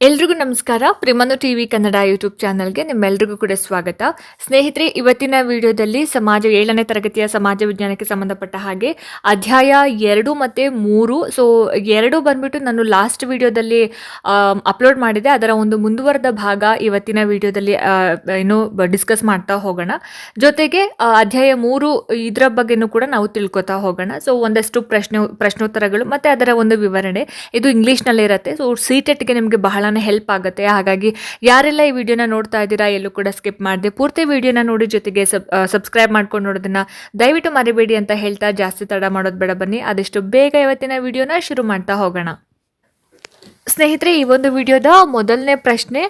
ಎಲ್ರಿಗೂ ನಮಸ್ಕಾರ. ಪ್ರಿಮನು TV Kannada YouTube ಚಾನಲ್ಗೆ ನಿಮ್ಮೆಲ್ರಿಗೂ ಕೂಡ ಸ್ವಾಗತ. ಸ್ನೇಹಿತರೆ, ಇವತ್ತಿನ ವಿಡಿಯೋದಲ್ಲಿ 7ನೇ ತರಗತಿಯ ಸಮಾಜ ವಿಜ್ಞಾನಕ್ಕೆ ಸಂಬಂಧಪಟ್ಟ ಹಾಗೆ ಅಧ್ಯಾಯ 2 ಮತ್ತು 3. ಸೊ 2 ಬಂದ್ಬಿಟ್ಟು ನಾನು ಲಾಸ್ಟ್ ವಿಡಿಯೋದಲ್ಲಿ ಅಪ್ಲೋಡ್ ಮಾಡಿದೆ. ಅದರ ಒಂದು ಮುಂದುವರೆದ ಭಾಗ ಇವತ್ತಿನ ವಿಡಿಯೋದಲ್ಲಿ ಏನು ಡಿಸ್ಕಸ್ ಮಾಡ್ತಾ ಹೋಗೋಣ. ಜೊತೆಗೆ ಅಧ್ಯಾಯ 3 ಇದರ ಬಗ್ಗೆನೂ ಕೂಡ ನಾವು ತಿಳ್ಕೊತಾ ಹೋಗೋಣ. ಸೊ ಒಂದಷ್ಟು ಪ್ರಶ್ನೋತ್ತರಗಳು ಮತ್ತು ಅದರ ಒಂದು ವಿವರಣೆ ಇದು ಇಂಗ್ಲೀಷ್ನಲ್ಲೇ ಇರುತ್ತೆ. ಸೊ CTETಗೆ ನಿಮಗೆ ಬಹಳ ಹೆಲ್ಪ್ ಆಗುತ್ತೆ. ಹಾಗಾಗಿ ಯಾರೆಲ್ಲ ಈ ವಿಡಿಯೋನ ನೋಡ್ತಾ ಇದ್ದೀರಾ ಎಲ್ಲೂ ಕೂಡ ಸ್ಕಿಪ್ ಮಾಡದೆ ಪೂರ್ತಿ ವಿಡಿಯೋನ ನೋಡಿ, ಜೊತೆಗೆ ಸಬ್ಸ್ಕ್ರೈಬ್ ಮಾಡ್ಕೊಂಡು ನೋಡೋದನ್ನ ದಯವಿಟ್ಟು ಮರಿಬೇಡಿ ಅಂತ ಹೇಳ್ತಾ ಜಾಸ್ತಿ ತಡ ಮಾಡೋದು ಬೇಡ, ಬನ್ನಿ ಆದಷ್ಟು ಬೇಗ ಇವತ್ತಿನ ವಿಡಿಯೋನ ಶುರು ಮಾಡ್ತಾ ಹೋಗೋಣ. ಸ್ನೇಹಿತರೆ, ಈ ಒಂದು ವಿಡಿಯೋದ ಮೊದಲನೇ ಪ್ರಶ್ನೆ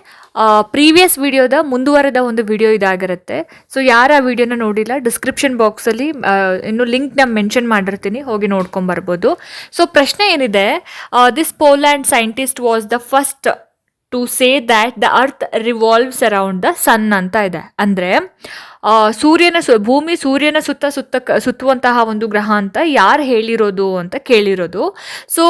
ಪ್ರೀವಿಯಸ್ ವಿಡಿಯೋದ ಮುಂದುವರೆದ ಒಂದು ವಿಡಿಯೋ ಇದಾಗಿರುತ್ತೆ. ಸೊ ಯಾರ ವಿಡಿಯೋನ ನೋಡಿಲ್ಲ, ಡಿಸ್ಕ್ರಿಪ್ಷನ್ ಬಾಕ್ಸಲ್ಲಿ ಇನ್ನು ಲಿಂಕ್ನ ಮೆನ್ಷನ್ ಮಾಡಿರ್ತೀನಿ, ಹೋಗಿ ನೋಡ್ಕೊಂಬರ್ಬೋದು. ಸೊ ಪ್ರಶ್ನೆ ಏನಿದೆ, this Poland scientist was the first to say that the earth revolves around the sun ಅಂತ ಇದೆ. ಅಂದರೆ ಭೂಮಿ ಸೂರ್ಯನ ಸುತ್ತುವಂತಹ ಒಂದು ಗ್ರಹ ಅಂತ ಯಾರು ಹೇಳಿರೋದು ಅಂತ ಕೇಳಿರೋದು. ಸೊ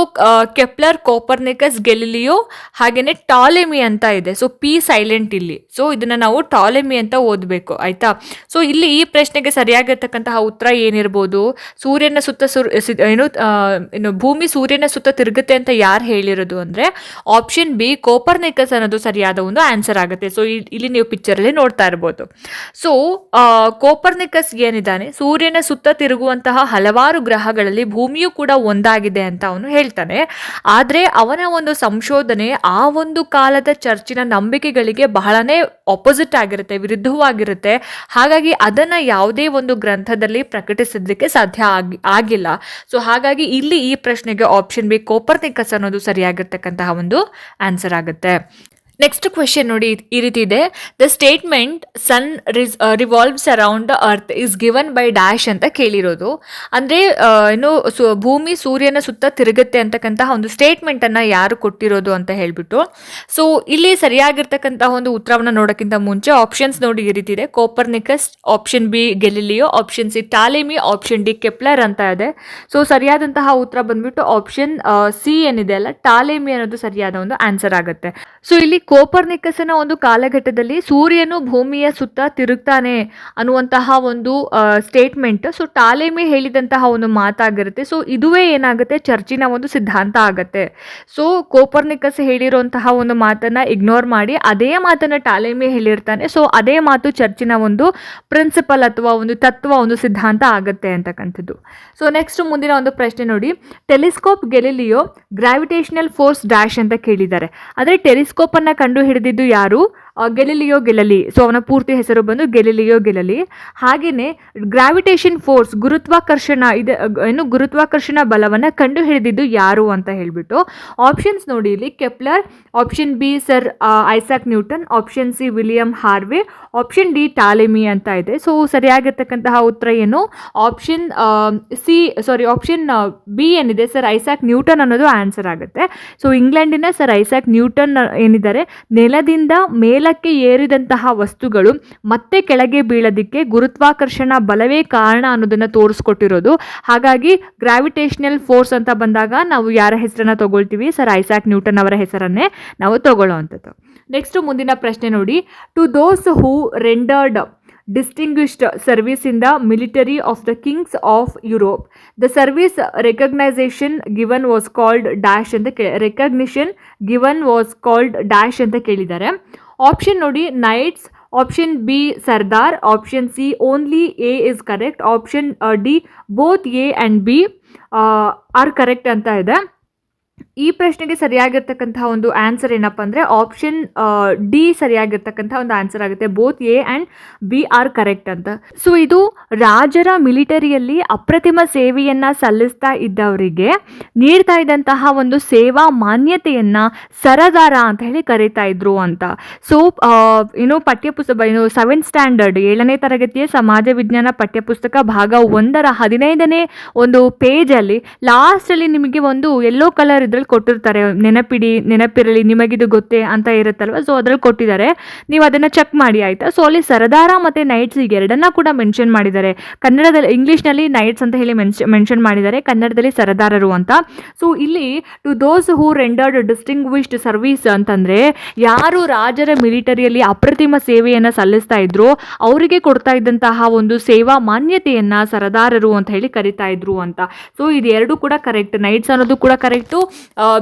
ಕೆಪ್ಲರ್, ಕೋಪರ್ನಿಕಸ್, ಗೆಲಿಲಿಯೋ, ಹಾಗೆಯೇ ಟಾಲೆಮಿ ಅಂತ ಇದೆ. ಸೊ ಪಿ ಸೈಲೆಂಟ್ ಇಲ್ಲಿ. ಸೊ ಇದನ್ನು ನಾವು ಟಾಲೆಮಿ ಅಂತ ಓದಬೇಕು, ಆಯಿತಾ. ಸೊ ಇಲ್ಲಿ ಈ ಪ್ರಶ್ನೆಗೆ ಸರಿಯಾಗಿರ್ತಕ್ಕಂತಹ ಉತ್ತರ ಏನಿರ್ಬೋದು, ಸೂರ್ಯನ ಏನು ಭೂಮಿ ಸೂರ್ಯನ ಸುತ್ತ ತಿರುಗುತ್ತೆ ಅಂತ ಯಾರು ಹೇಳಿರೋದು ಅಂದರೆ ಆಪ್ಷನ್ ಬಿ ಕೋಪರ್ನಿಕಸ್ ಅನ್ನೋದು ಸರಿಯಾದ ಒಂದು ಆನ್ಸರ್ ಆಗುತ್ತೆ. ಸೊ ಇಲ್ಲಿ ನೀವು ಪಿಕ್ಚರಲ್ಲಿ ನೋಡ್ತಾ ಇರ್ಬೋದು. ಸೊ ಕೋಪರ್ನಿಕಸ್ ಏನಿದ್ದಾನೆ, ಸೂರ್ಯನ ಸುತ್ತ ತಿರುಗುವಂತಹ ಹಲವಾರು ಗ್ರಹಗಳಲ್ಲಿ ಭೂಮಿಯೂ ಕೂಡ ಒಂದಾಗಿದೆ ಅಂತ ಅವನು ಹೇಳ್ತಾನೆ. ಆದರೆ ಅವನ ಒಂದು ಸಂಶೋಧನೆ ಆ ಒಂದು ಕಾಲದ ಚರ್ಚಿನ ನಂಬಿಕೆಗಳಿಗೆ ಬಹಳನೇ ಆಪೋಸಿಟ್ ಆಗಿರುತ್ತೆ, ವಿರುದ್ಧವಾಗಿರುತ್ತೆ. ಹಾಗಾಗಿ ಅದನ್ನು ಯಾವುದೇ ಒಂದು ಗ್ರಂಥದಲ್ಲಿ ಪ್ರಕಟಿಸಲಿಕ್ಕೆ ಸಾಧ್ಯ ಆಗಿಲ್ಲ. ಸೊ ಹಾಗಾಗಿ ಇಲ್ಲಿ ಈ ಪ್ರಶ್ನೆಗೆ ಆಪ್ಷನ್ ಬಿ ಕೋಪರ್ನಿಕಸ್ ಅನ್ನೋದು ಸರಿಯಾಗಿರ್ತಕ್ಕಂತಹ ಒಂದು ಆನ್ಸರ್ ಆಗುತ್ತೆ. ನೆಕ್ಸ್ಟ್ ಕ್ವೆಶನ್ ನೋಡಿ, ಈ ರೀತಿ ಇದೆ. The statement sun revolves around the earth is given by dash ಅಂತ ಕೇಳಿರೋದು. ಅಂದರೆ ಏನು ಭೂಮಿ ಸೂರ್ಯನ ಸುತ್ತ ತಿರುಗುತ್ತೆ ಅಂತಕ್ಕಂತಹ ಒಂದು ಸ್ಟೇಟ್ಮೆಂಟನ್ನು ಯಾರು ಕೊಟ್ಟಿರೋದು ಅಂತ ಹೇಳಿಬಿಟ್ಟು. ಸೊ ಇಲ್ಲಿ ಸರಿಯಾಗಿರ್ತಕ್ಕಂತಹ ಒಂದು ಉತ್ತರವನ್ನು ನೋಡೋಕ್ಕಿಂತ ಮುಂಚೆ ಆಪ್ಷನ್ಸ್ ನೋಡಿ ಈ ರೀತಿ ಇದೆ. Copernicus, option B Galileo, option C Ptolemy, option D Kepler ಅಂತ ಇದೆ. ಸೊ ಸರಿಯಾದಂತಹ ಉತ್ತರ ಬಂದ್ಬಿಟ್ಟು ಆಪ್ಷನ್ ಸಿ ಏನಿದೆ ಅಲ್ಲ, ಟಾಲೆಮಿ ಅನ್ನೋದು ಸರಿಯಾದ ಒಂದು ಆನ್ಸರ್ ಆಗುತ್ತೆ. ಸೊ ಇಲ್ಲಿ ಕೋಪರ್ನಿಕಸ್ನ ಒಂದು ಕಾಲಘಟ್ಟದಲ್ಲಿ ಸೂರ್ಯನು ಭೂಮಿಯ ಸುತ್ತ ತಿರುಗ್ತಾನೆ ಅನ್ನುವಂತಹ ಒಂದು ಸ್ಟೇಟ್ಮೆಂಟ್ ಸೊ ಟಾಲೆಮಿ ಹೇಳಿದಂತಹ ಒಂದು ಮಾತಾಗಿರುತ್ತೆ. ಸೊ ಇದುವೇ ಏನಾಗುತ್ತೆ, ಚರ್ಚಿನ ಒಂದು ಸಿದ್ಧಾಂತ ಆಗುತ್ತೆ. ಸೊ ಕೋಪರ್ನಿಕಸ್ ಹೇಳಿರುವಂತಹ ಒಂದು ಮಾತನ್ನ ಇಗ್ನೋರ್ ಮಾಡಿ ಅದೇ ಮಾತನ್ನ ಟಾಲೆಮಿ ಹೇಳಿರ್ತಾನೆ. ಸೊ ಅದೇ ಮಾತು ಚರ್ಚಿನ ಒಂದು ಪ್ರಿನ್ಸಿಪಲ್ ಅಥವಾ ಒಂದು ತತ್ವ, ಒಂದು ಸಿದ್ಧಾಂತ ಆಗುತ್ತೆ ಅಂತಕ್ಕಂಥದ್ದು. ಸೊ ನೆಕ್ಸ್ಟ್ ಮುಂದಿನ ಒಂದು ಪ್ರಶ್ನೆ ನೋಡಿ, telescope Galileo gravitational force dash ಅಂತ ಕೇಳಿದ್ದಾರೆ. ಆದರೆ ಟೆಲಿಸ್ಕೋಪ್ ಅನ್ನ ಕಂಡು ಹಿಡಿದಿದ್ದು ಯಾರು? ಗೆಲಿಲಿಯೋ ಗೆಲಲಿ. ಸೊ ಅವನ ಪೂರ್ತಿ ಹೆಸರು ಬಂದು ಗೆಲಿಲಿಯೋ ಗೆಲಲಿ. ಹಾಗೆಯೇ ಗ್ರಾವಿಟೇಷನ್ ಫೋರ್ಸ್, ಗುರುತ್ವಾಕರ್ಷಣ ಇದೆ, ಏನು ಗುರುತ್ವಾಕರ್ಷಣ ಬಲವನ್ನು ಕಂಡು ಹಿಡಿದಿದ್ದು ಯಾರು ಅಂತ ಹೇಳಿಬಿಟ್ಟು ಆಪ್ಷನ್ಸ್ ನೋಡಿ ಇಲ್ಲಿ. Kepler, option B sir Isaac Newton, option C William Harvey, option D Ptolemy ಅಂತ ಇದೆ. ಸೊ ಸರಿಯಾಗಿರ್ತಕ್ಕಂತಹ ಉತ್ತರ ಏನು, ಆಪ್ಷನ್ ಬಿ ಏನಿದೆ, ಸರ್ ಐಸಾಕ್ ನ್ಯೂಟನ್ ಅನ್ನೋದು ಆನ್ಸರ್ ಆಗುತ್ತೆ. ಸೊ ಇಂಗ್ಲೆಂಡಿನ ಸರ್ ಐಸಾಕ್ ನ್ಯೂಟನ್ ಏನಿದ್ದಾರೆ, ನೆಲದಿಂದ ಮೇಲಕ್ಕೆ ಏರಿದಂತಹ ವಸ್ತುಗಳು ಮತ್ತೆ ಕೆಳಗೆ ಬೀಳೋದಕ್ಕೆ ಗುರುತ್ವಾಕರ್ಷಣ ಬಲವೇ ಕಾರಣ ಅನ್ನೋದನ್ನು ತೋರಿಸ್ಕೊಟ್ಟಿರೋದು. ಹಾಗಾಗಿ ಗ್ರಾವಿಟೇಷನಲ್ ಫೋರ್ಸ್ ಅಂತ ಬಂದಾಗ ನಾವು ಯಾರ ಹೆಸರನ್ನ ತಗೊಳ್ತೀವಿ, ಸರ್ ಐಸಾಕ್ ನ್ಯೂಟನ್ ಅವರ ಹೆಸರನ್ನೇ ನಾವು ತಗೊಳ್ಳೋ ಅಂಥದ್ದು. ನೆಕ್ಸ್ಟ್ ಮುಂದಿನ ಪ್ರಶ್ನೆ ನೋಡಿ, to those who rendered distinguished service in the military of the kings of Europe, the service recognition given was called dash ಅಂತ recognition given was called dash ಅಂತ ಕೇಳಿದ್ದಾರೆ. ಆಪ್ಷನ್ ನೋಡಿ, knights, option B Sardar, option C only A is correct, option D both A and B are correct ಅಂತ ಇದೆ. ಈ ಪ್ರಶ್ನೆಗೆ ಸರಿಯಾಗಿರ್ತಕ್ಕಂತಹ ಒಂದು answer ಏನಪ್ಪ ಅಂದರೆ ಆಪ್ಷನ್ ಡಿ ಸರಿಯಾಗಿರ್ತಕ್ಕಂತಹ ಒಂದು ಆನ್ಸರ್ ಆಗುತ್ತೆ. Both A and B are correct ಅಂತ. ಸೊ ಇದು ರಾಜರ ಮಿಲಿಟರಿಯಲ್ಲಿ ಅಪ್ರತಿಮ ಸೇವೆಯನ್ನು ಸಲ್ಲಿಸ್ತಾ ಇದ್ದವರಿಗೆ ನೀಡ್ತಾ ಇದ್ದಂತಹ ಒಂದು ಸೇವಾ ಮಾನ್ಯತೆಯನ್ನು ಸರದಾರ ಅಂತ ಹೇಳಿ ಕರೀತಾ ಇದ್ರು ಅಂತ. ಸೊ ಪಠ್ಯಪುಸ್ತಕ 7th ಸ್ಟ್ಯಾಂಡರ್ಡ್ 7ನೇ ತರಗತಿಯ ಸಮಾಜ ವಿಜ್ಞಾನ ಪಠ್ಯಪುಸ್ತಕ ಭಾಗ 1ರ 15ನೇ ಒಂದು ಪೇಜಲ್ಲಿ ಲಾಸ್ಟಲ್ಲಿ ನಿಮಗೆ ಒಂದು ಯೆಲ್ಲೋ ಕಲರ್ ಇದ್ರಲ್ಲಿ ಇದ್ರಲ್ಲಿ ಕೊಟ್ಟಿರ್ತಾರೆ, ನೆನಪಿರಲಿ, ನಿಮಗಿದು ಗೊತ್ತೇ ಅಂತ ಇರುತ್ತಲ್ವ. ಸೊ ಅದ್ರಲ್ಲಿ ಕೊಟ್ಟಿದ್ದಾರೆ, ನೀವು ಅದನ್ನು ಚೆಕ್ ಮಾಡಿ ಆಯಿತಾ. ಸೊ ಅಲ್ಲಿ ಸರದಾರ ಮತ್ತು ನೈಟ್ಸ್ ಈಗ ಎರಡನ್ನ ಕೂಡ ಮೆನ್ಷನ್ ಮಾಡಿದ್ದಾರೆ. ಕನ್ನಡದಲ್ಲಿ, ಇಂಗ್ಲೀಷ್ನಲ್ಲಿ ನೈಟ್ಸ್ ಅಂತ ಹೇಳಿ ಮೆನ್ಷನ್ ಮಾಡಿದ್ದಾರೆ, ಕನ್ನಡದಲ್ಲಿ ಸರದಾರರು ಅಂತ. ಸೊ ಇಲ್ಲಿ to those who rendered distinguished service ಅಂತಂದರೆ, ಯಾರು ರಾಜರ ಮಿಲಿಟರಿಯಲ್ಲಿ ಅಪ್ರತಿಮ ಸೇವೆಯನ್ನು ಸಲ್ಲಿಸ್ತಾ ಇದ್ರು ಅವರಿಗೆ ಕೊಡ್ತಾ ಇದ್ದಂತಹ ಒಂದು ಸೇವಾ ಮಾನ್ಯತೆಯನ್ನು ಸರದಾರರು ಅಂತ ಹೇಳಿ ಕರಿತಾ ಇದ್ರು ಅಂತ. ಸೊ ಇದು ಎರಡು ಕೂಡ ಕರೆಕ್ಟ್. ನೈಟ್ಸ್ ಅನ್ನೋದು ಕೂಡ ಕರೆಕ್ಟು,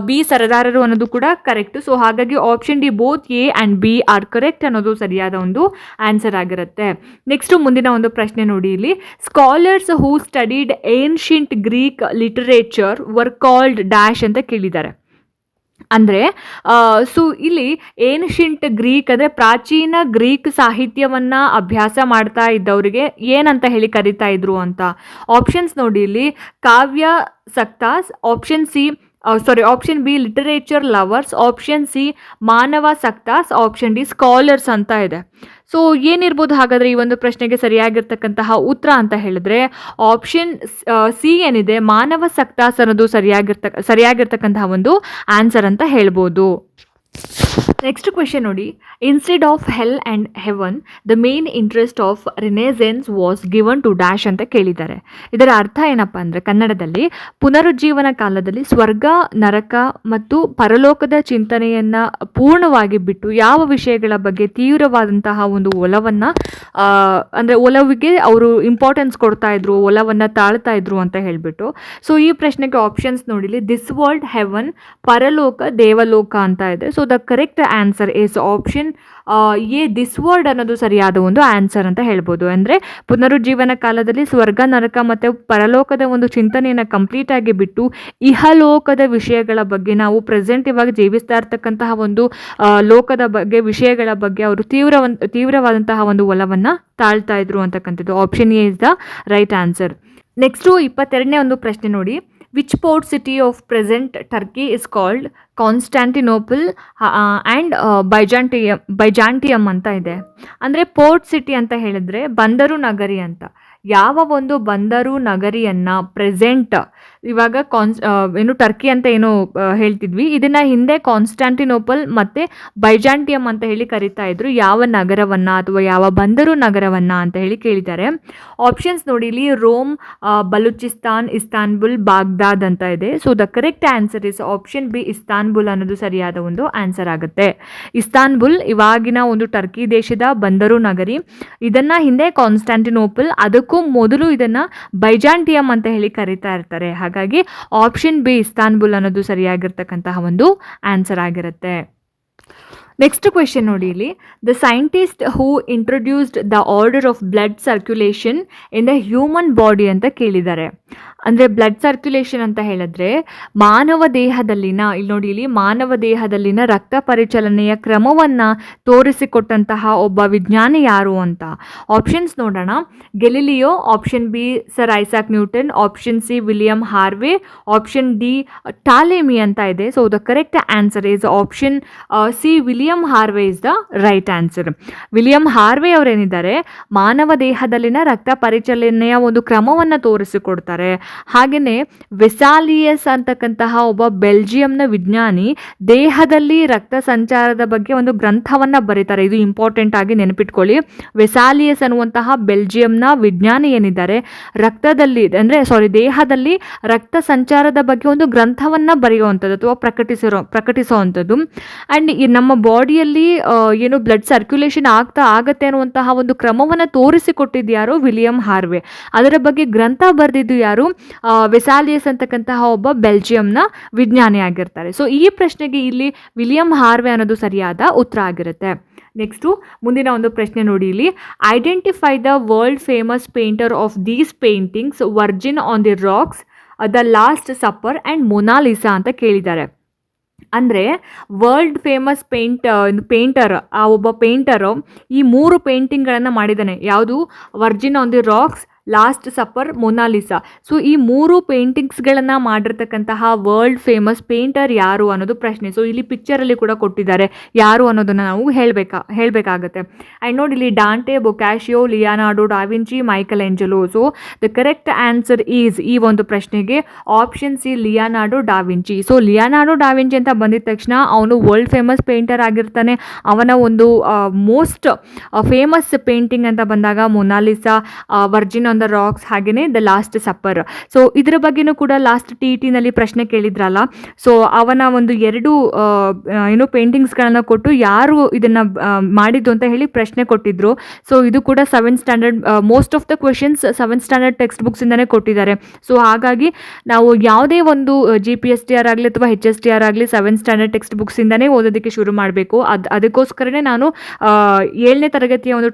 ಬಿ ಸರದಾರರು ಅನ್ನೋದು ಕೂಡ ಕರೆಕ್ಟು. ಸೊ ಹಾಗಾಗಿ option D both A and B are correct ಅನ್ನೋದು ಸರಿಯಾದ ಒಂದು ಆನ್ಸರ್ ಆಗಿರುತ್ತೆ. ನೆಕ್ಸ್ಟು ಮುಂದಿನ ಒಂದು ಪ್ರಶ್ನೆ ನೋಡಿ ಇಲ್ಲಿ. Scholars who studied ancient Greek literature were called dash ಅಂತ ಕೇಳಿದ್ದಾರೆ. ಅಂದರೆ ಸೊ ಇಲ್ಲಿ ಏನ್ಷಿಯಂಟ್ ಗ್ರೀಕ್ ಅಂದರೆ ಪ್ರಾಚೀನ ಗ್ರೀಕ್ ಸಾಹಿತ್ಯವನ್ನು ಅಭ್ಯಾಸ ಮಾಡ್ತಾ ಇದ್ದವರಿಗೆ ಏನಂತ ಹೇಳಿ ಕರಿತಾ ಇದ್ರು ಅಂತ. ಆಪ್ಷನ್ಸ್ ನೋಡಿ ಇಲ್ಲಿ. ಕಾವ್ಯ ಸಕ್ತಾಸ್, option B literature lovers, option C ಮಾನವ ಸಕ್ತಾಸ್, ಆಪ್ಷನ್ ಡಿ ಸ್ಕಾಲರ್ಸ್ ಅಂತ ಇದೆ. ಸೊ ಏನಿರ್ಬೋದು ಹಾಗಾದರೆ ಈ ಒಂದು ಪ್ರಶ್ನೆಗೆ ಸರಿಯಾಗಿರ್ತಕ್ಕಂತಹ ಉತ್ತರ ಅಂತ ಹೇಳಿದ್ರೆ ಆಪ್ಷನ್ ಸಿ ಏನಿದೆ, ಮಾನವ ಸಕ್ತಾಸ್ ಅನ್ನೋದು ಸರಿಯಾಗಿರ್ತಕ್ಕಂತಹ ಒಂದು ಆನ್ಸರ್ ಅಂತ ಹೇಳ್ಬೋದು. ನೆಕ್ಸ್ಟ್ ಕ್ವೆಶನ್ ನೋಡಿ. Instead of hell and heaven the main interest of renaissance was given to dash ಅಂತ ಕೇಳಿದ್ದಾರೆ. ಇದರ ಅರ್ಥ ಏನಪ್ಪ ಅಂದರೆ ಕನ್ನಡದಲ್ಲಿ ಪುನರುಜ್ಜೀವನ ಕಾಲದಲ್ಲಿ ಸ್ವರ್ಗ, ನರಕ ಮತ್ತು ಪರಲೋಕದ ಚಿಂತನೆಯನ್ನು ಪೂರ್ಣವಾಗಿ ಬಿಟ್ಟು ಯಾವ ವಿಷಯಗಳ ಬಗ್ಗೆ ತೀವ್ರವಾದಂತಹ ಒಂದು ಒಲವನ್ನು ಅಂದರೆ ಒಲವಿಗೆ ಅವರು ಇಂಪಾರ್ಟೆನ್ಸ್ ಕೊಡ್ತಾ ಇದ್ರು, ಒಲವನ್ನು ತಾಳ್ತಾ ಇದ್ರು ಅಂತ ಹೇಳಿಬಿಟ್ಟು. ಸೊ ಈ ಪ್ರಶ್ನೆಗೆ ಆಪ್ಷನ್ಸ್ ನೋಡಿಲಿ. ದಿಸ್ ವರ್ಲ್ಡ್, ಹೆವನ್, ಪರಲೋಕ, ದೇವಲೋಕ ಅಂತ ಇದೆ. So the correct answer is option A, this world ಅನ್ನೋದು ಸರಿಯಾದ ಒಂದು ಆನ್ಸರ್ ಅಂತ ಹೇಳ್ಬೋದು. ಅಂದರೆ ಪುನರುಜ್ಜೀವನ ಕಾಲದಲ್ಲಿ ಸ್ವರ್ಗ, ನರಕ ಮತ್ತು ಪರಲೋಕದ ಒಂದು ಚಿಂತನೆಯನ್ನು ಕಂಪ್ಲೀಟಾಗಿ ಬಿಟ್ಟು ಇಹಲೋಕದ ವಿಷಯಗಳ ಬಗ್ಗೆ, ನಾವು ಪ್ರೆಸೆಂಟ್ ಇವಾಗ ಜೀವಿಸ್ತಾ ಇರ್ತಕ್ಕಂತಹ ಒಂದು ಲೋಕದ ಬಗ್ಗೆ, ವಿಷಯಗಳ ಬಗ್ಗೆ ಅವರು ತೀವ್ರವಾದಂತಹ ಒಂದು ಒಲವನ್ನು ತಾಳ್ತಾ ಇದ್ರು ಅಂತಕ್ಕಂಥದ್ದು. Option A is the right answer. Next 22ನೇ ಒಂದು ಪ್ರಶ್ನೆ ನೋಡಿ. Which port city of present Turkey is called Constantinople and Byzantium ಅಂತ ಇದೆ. ಅಂದರೆ ಪೋರ್ಟ್ ಸಿಟಿ ಅಂತ ಹೇಳಿದ್ರೆ ಬಂದರು ನಗರಿ ಅಂತ. ಯಾವ ಒಂದು ಬಂದರು ನಗರಿಯನ್ನು ಪ್ರೆಸೆಂಟ್ ಇವಾಗ ಏನು ಟರ್ಕಿ ಅಂತ ಏನು ಹೇಳ್ತಿದ್ವಿ, ಇದನ್ನು ಹಿಂದೆ ಕಾನ್ಸ್ಟ್ಯಾಂಟಿನೋಪಲ್ ಮತ್ತು ಬೈಜಾಂಟಿಯಮ್ ಅಂತ ಹೇಳಿ ಕರಿತಾ ಇದ್ರು. ಯಾವ ನಗರವನ್ನು ಅಥವಾ ಯಾವ ಬಂದರು ನಗರವನ್ನು ಅಂತ ಹೇಳಿ ಕೇಳಿದ್ದಾರೆ. ಆಪ್ಷನ್ಸ್ ನೋಡಿ ಇಲ್ಲಿ. ರೋಮ್, ಬಲೂಚಿಸ್ತಾನ್, ಇಸ್ತಾನ್ಬುಲ್, ಬಾಗ್ದಾದ್ ಅಂತ ಇದೆ. So the correct answer is option B, Istanbul ಅನ್ನೋದು ಸರಿಯಾದ ಒಂದು ಆನ್ಸರ್ ಆಗುತ್ತೆ. ಇಸ್ತಾನ್ಬುಲ್ ಇವಾಗಿನ ಒಂದು ಟರ್ಕಿ ದೇಶದ ಬಂದರು ನಗರಿ. ಇದನ್ನು ಹಿಂದೆ ಕಾನ್ಸ್ಟ್ಯಾಂಟಿನೋಪಲ್, ಅದಕ್ಕೂ ಮೊದಲು ಇದನ್ನು ಬೈಜಾಂಟಿಯಮ್ ಅಂತ ಹೇಳಿ ಕರಿತಾ ಇರ್ತಾರೆ. ಹಾಗಾಗಿ ಆಪ್ಷನ್ ಬಿ, ಇಸ್ತಾನ್ಬುಲ್ ಅನ್ನೋದು ಸರಿಯಾಗಿರ್ತಕ್ಕಂತಹ ಒಂದು ಆನ್ಸರ್ ಆಗಿರುತ್ತೆ. ನೆಕ್ಸ್ಟ್ ಕ್ವೆಶನ್ ನೋಡಿ ಇಲ್ಲಿ. The scientist who introduced the order of blood circulation in the human body ಅಂತ ಕೇಳಿದ್ದಾರೆ. ಅಂದರೆ ಬ್ಲಡ್ ಸರ್ಕ್ಯುಲೇಷನ್ ಅಂತ ಹೇಳಿದ್ರೆ ಮಾನವ ದೇಹದಲ್ಲಿನ, ಇಲ್ಲಿ ನೋಡಿ ಇಲ್ಲಿ, ಮಾನವ ದೇಹದಲ್ಲಿನ ರಕ್ತ ಪರಿಚಲನೆಯ ಕ್ರಮವನ್ನು ತೋರಿಸಿಕೊಟ್ಟಂತಹ ಒಬ್ಬ ವಿಜ್ಞಾನಿ ಯಾರು ಅಂತ. ಆಪ್ಷನ್ಸ್ ನೋಡೋಣ. Galileo, option B sir Isaac Newton, option C William Harvey, option D Ptolemy ಅಂತ ಇದೆ. So the correct answer is option C, William Harvey is the right answer. William Harvey ಅವರೇನಿದ್ದಾರೆ ಮಾನವ ದೇಹದಲ್ಲಿನ ರಕ್ತ ಪರಿಚಲನೆಯ ಒಂದು ಕ್ರಮವನ್ನು ತೋರಿಸಿಕೊಡ್ತಾರೆ. ಹಾಗೆಯೇ ವೆಸಾಲಿಯಸ್ ಅಂತಕ್ಕಂತಹ ಒಬ್ಬ ಬೆಲ್ಜಿಯಂನ ವಿಜ್ಞಾನಿ ದೇಹದಲ್ಲಿ ರಕ್ತ ಸಂಚಾರದ ಬಗ್ಗೆ ಒಂದು ಗ್ರಂಥವನ್ನು ಬರೀತಾರೆ. ಇದು ಇಂಪಾರ್ಟೆಂಟ್ ಆಗಿ ನೆನಪಿಟ್ಕೊಳ್ಳಿ. ವೆಸಾಲಿಯಸ್ ಅನ್ನುವಂತಹ ಬೆಲ್ಜಿಯಂನ ವಿಜ್ಞಾನಿ ಏನಿದ್ದಾರೆ ದೇಹದಲ್ಲಿ ರಕ್ತ ಸಂಚಾರದ ಬಗ್ಗೆ ಒಂದು ಗ್ರಂಥವನ್ನು ಬರೆಯುವಂಥದ್ದು ಅಥವಾ ಪ್ರಕಟಿಸುವಂಥದ್ದು. ಆ್ಯಂಡ್ ನಮ್ಮ ಬಾಡಿಯಲ್ಲಿ ಏನು ಬ್ಲಡ್ ಸರ್ಕ್ಯುಲೇಷನ್ ಆಗತ್ತೆ ಅನ್ನುವಂತಹ ಒಂದು ಕ್ರಮವನ್ನು ತೋರಿಸಿಕೊಟ್ಟಿದ್ಯಾರು, ವಿಲಿಯಂ ಹಾರ್ವೆ. ಅದರ ಬಗ್ಗೆ ಗ್ರಂಥ ಬರೆದಿದ್ದು ಯಾರು, ವೆಸಾಲಿಯಸ್ ಅಂತಕ್ಕಂತಹ ಒಬ್ಬ ಬೆಲ್ಜಿಯಂನ ವಿಜ್ಞಾನಿ ಆಗಿರ್ತಾರೆ. ಸೊ ಈ ಪ್ರಶ್ನೆಗೆ ಇಲ್ಲಿ ವಿಲಿಯಂ ಹಾರ್ವೆ ಅನ್ನೋದು ಸರಿಯಾದ ಉತ್ತರ ಆಗಿರುತ್ತೆ. ನೆಕ್ಸ್ಟು ಮುಂದಿನ ಒಂದು ಪ್ರಶ್ನೆ ನೋಡಿ ಇಲ್ಲಿ. Identify the world famous painter of these paintings, virgin on the rocks, the last supper and Mona Lisa ಅಂತ ಕೇಳಿದ್ದಾರೆ. ಅಂದರೆ ವರ್ಲ್ಡ್ ಫೇಮಸ್ ಪೇಂಟರ್, ಆ ಒಬ್ಬ ಪೇಂಟರು ಈ 3 ಪೇಂಟಿಂಗ್ಗಳನ್ನು ಮಾಡಿದ್ದಾನೆ. ಯಾವುದು, virgin on the rocks, last supper, Mona Lisa. So ಈ 3 ಪೇಂಟಿಂಗ್ಸ್ಗಳನ್ನು ಮಾಡಿರ್ತಕ್ಕಂತಹ ವರ್ಲ್ಡ್ ಫೇಮಸ್ ಪೇಂಟರ್ ಯಾರು ಅನ್ನೋದು ಪ್ರಶ್ನೆ. ಸೊ ಇಲ್ಲಿ ಪಿಕ್ಚರಲ್ಲಿ ಕೂಡ ಕೊಟ್ಟಿದ್ದಾರೆ ಯಾರು ಅನ್ನೋದನ್ನು ನಾವು ಹೇಳಬೇಕಾಗತ್ತೆ. ಆ್ಯಂಡ್ ನೋಡಿ ಇಲ್ಲಿ Dante, Boccaccio, Leonardo da Vinci, Michelangelo. So the correct answer is, ಈ ಒಂದು ಪ್ರಶ್ನೆಗೆ option C, Leonardo da Vinci. So Leonardo da Vinci ಅಂತ ಬಂದಿದ ತಕ್ಷಣ ಅವನು ವರ್ಲ್ಡ್ ಫೇಮಸ್ ಪೇಂಟರ್ ಆಗಿರ್ತಾನೆ. ಅವನ ಒಂದು ಮೋಸ್ಟ್ ಫೇಮಸ್ ಪೇಂಟಿಂಗ್ ಅಂತ ಬಂದಾಗ Mona Lisa, virgin on the rocks, ಹಾಗೆಯೇ ದ ಲಾಸ್ಟ್ ಸಪ್ಪರ್. ಸೊ ಇದರ ಬಗ್ಗೆನೂ ಕೂಡ ಲಾಸ್ಟ್ ನಲ್ಲಿ ಪ್ರಶ್ನೆ ಕೇಳಿದ್ರಲ್ಲ, ಸೊ ಅವನ ಒಂದು 2 ಪೇಂಟಿಂಗ್ಸ್ಗಳನ್ನು ಕೊಟ್ಟು ಯಾರು ಇದನ್ನ ಮಾಡಿದ್ದು ಅಂತ ಹೇಳಿ ಪ್ರಶ್ನೆ ಕೊಟ್ಟಿದ್ರು. ಸೊ ಇದು ಕೂಡ 7th standard, most of the questions 7th standard text books ಇಂದಾನೆ ಕೊಟ್ಟಿದ್ದಾರೆ. ಸೊ ಹಾಗಾಗಿ ನಾವು ಯಾವುದೇ ಒಂದು GPSTR ಆಗಲಿ ಅಥವಾ HSTR ಆಗಲಿ 7th ಸ್ಟ್ಯಾಂಡರ್ಡ್ ಟೆಕ್ಸ್ಟ್ ಬುಕ್ಸ್ ಇಂದಾನೆ ಓದೋದಕ್ಕೆ ಶುರು ಮಾಡಬೇಕು. ಅದಕ್ಕೋಸ್ಕರನೇ ನಾನು 7ನೇ ತರಗತಿಯ ಒಂದು